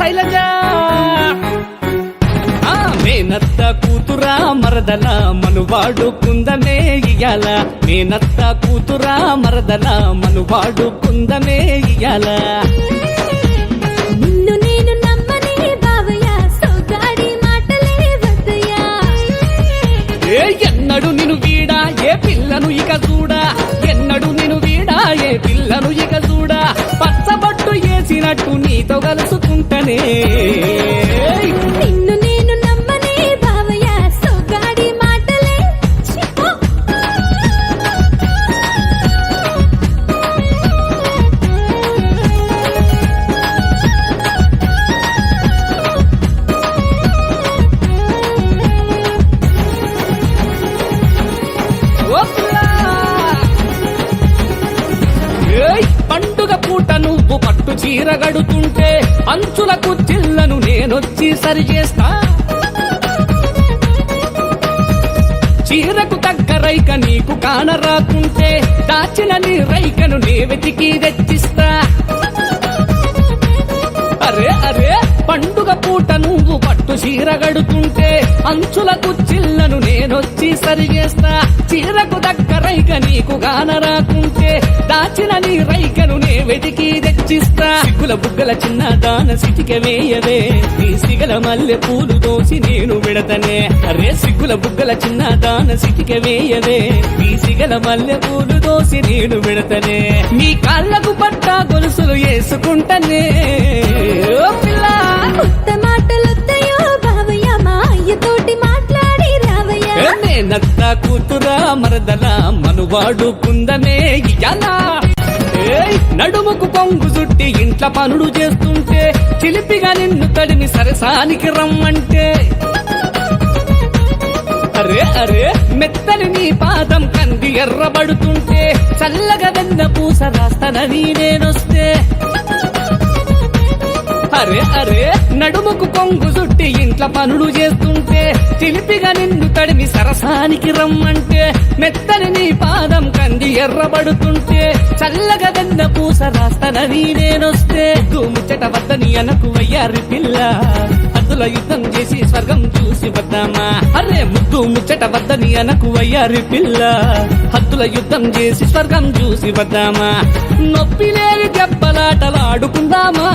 శైలజ మేనత్త కూతురా మరదల మనువాడు కుందమే ఇయ్యాల మేనత్త కూతురా మరదల మనువాడు కుందమే ఇయ్యాల నిన్ను నేను నమ్మనే బావయ్య సోగాడి మాటలే వద్దయ్యా ఎన్నడు నిన్ను వీడా ఏ పిల్లను ఇక చూడా ఎన్నడు నిన్ను వీడా ఏ పిల్లను ఇక చూడా పచ్చబట్టు వేసినట్టు నీతో కలుసుకుంటనే నిన్ను నేను నమ్మనే బావయ్య సోగాడి మాటలే చిపో పండుగ పూట నువ్వు పట్టు చీర గడుతుంటే అంచులకు చిల్లను నేనొచ్చి సరి చేస్తా చీరకు తగ్గ రైక నీకు కానరాకుంటే దాచిన నీ రైకను నే వెతికి తెచ్చిస్తా అరే అరే పండుగ పూట నువ్వు పట్టు చీర గడుతుంటే అంచులకు చిల్లను నేనొచ్చి సరిగేస్తా చీరకు దగ్గ రైక నీకు గానరాకుంటే దాచిన నీ రైకను నే వెతికి తెచ్చిస్తా సిగ్గుల బుగ్గల చిన్న దాన సిటిక వేయవే నీ సిగల మల్లె పూలు దోసి నేను విడతనే అరే సిగ్గుల బుగ్గల చిన్న దాన సిటిక వేయవే నీ సిగల మల్లె పూలు దోసి నేను విడతనే నీ కాళ్ళకు పట్ట గొలుసులు వేసుకుంటనే ఓ పిల్ల కొత్త మాటలొద్దయో బావయ్య మా అయ్యతోటి మాట్లాడి రావయ్య మేనత్త కూతురా మరదల మనువాడు కుందమే ఇయ్యాల నడుముకు కొంగు చుట్టి ఇంట్ల పనులు చేస్తుంటే చిలిపిగా నిన్ను తడిని సరసానికి రమ్మంటే అరే అరే మెత్తని నీ పాదం కంది ఎర్రబడుతుంటే చల్లగా వెన్న పూస రాస్తానని నేనొస్తే అరే అరే నడుముకు కొంగు చుట్టి ఇంట్ల పనులు చేస్తుంటే చిలిపిగా నిన్ను తడిమి సరసానికి రమ్మంటే మెత్తని నీ పాదం కంది ఎర్రబడుతుంటే చల్లగా వెన్న పూస రాస్తానని నేనొస్తే ముచ్చట వద్దని అనకు వయ్యారి పిల్ల అద్దుల యుద్ధం చేసి స్వర్గం చూసి వద్దామా అరే ముద్దు ముచ్చట వద్దని అనకు వయ్యారి పిల్ల హద్దుల యుద్ధం చేసి స్వర్గం చూసి వద్దామా నొప్పి లేని దెబ్బలాటలాడుకుందామా